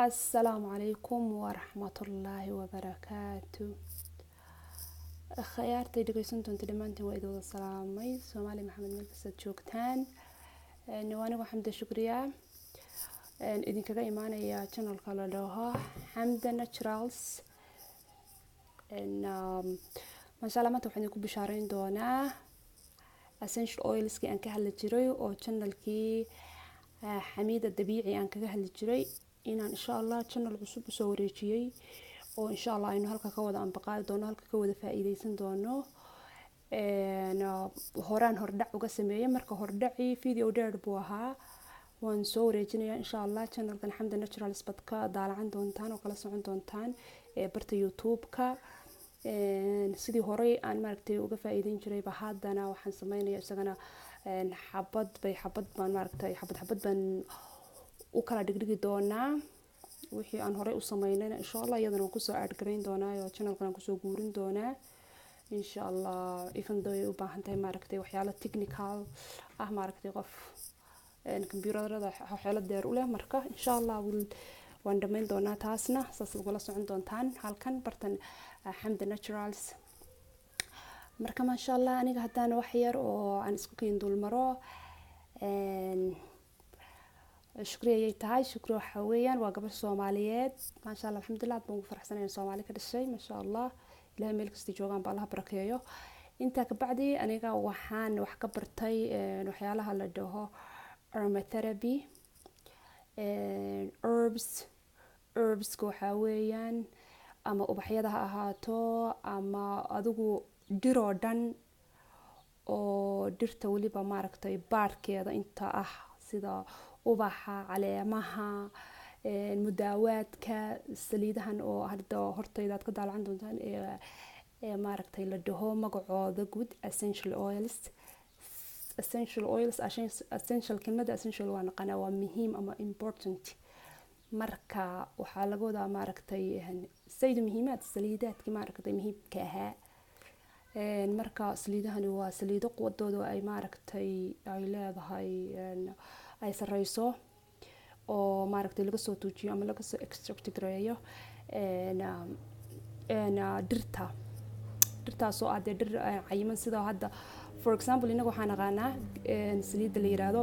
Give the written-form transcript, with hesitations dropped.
السلام عليكم ورحمة الله وبركاته. خيارتي دقيسنتون تلمانتي وإذا السلامي سومالي محمد ملك ستشوكتان نواني وحمد شكريا إذن كذا إيمانا يا channel كلا دوها حمد ناتشرالز إن ما شاء الله ما توحني كوب بشارين دونا essential oils كي أنك هالجري أو channel كي حميد الدبيعي أنك هالجري إن شاء الله channel عصب سوريجي oo insha Allah aynu halka ka wada anbaqaadi doono halka ka wada faa'iideysan doono horaan hordhac uga sameeyay marka hordhaci video dheer buu ahaa waan soo wareejinayaa insha Allah channelkan Xamda Naturals bad ka daalacan doontaan oo kala socon doontaan barta YouTube-ka sidii hore aan maaragtay uga faa'iideyn jiray ba haddana waxaan sameynayaa isagana xabad baan maaragtay xabad baan u kala dhigdhigi doonaa wixii aan hore u sameynayna insha Allah iyadana waan kusoo aad gareyn doonaa oo channelkan kusoo guurin doonaa insha Allah even though ay u baahan tahay maaragtay waxyaalo technical ah maaragtay qof computerada waxyaalo dheer u leh marka insha Allah waan dhameyn doonaa taasna saas ugala socon doontaan halkan bartan Xamda Naturals marka ma sha Allah aniga haddana wax yar oo aan isku keen dul maro شكرا يتعاي شكرا حويا وقبل الصوماليات ما شاء الله الحمد لله بون فرحسنا الصومالي كل شيء ما شاء الله إلهي ملك استجوابان بالله بركيه انت كبعدي أنا وحان وحكبرتي وحيالها لدوها aromatherapy herbs كو حويا أما أبحيادها أهاتو أما أدوغو ديرو دان oo dhirta waliba maaragtay baarkeeda inta ah sida ubaxa caleemaha mudaawaadka saliidahan oo hadda hortayda aad ka daalcan doontaan ee maaragtay la dhaho magacooda guud essential oils essential kelmada essential waa naqana waa muhiim ama important marka waxaa laga wadaa maaragtay sayid muhiimaad saliidaadkii maaragtay muhiimka ahaa marka saliidahani waa saliido quwadooda ay maaragtay ay leedahay ay sareyso oo maaragtay laga soo tuujiyo ama laga soo extract gareeyo dhirtaas oo dhir cayiman sida hadda for example inaga waxaan naqaanaa saliida la yiraahdo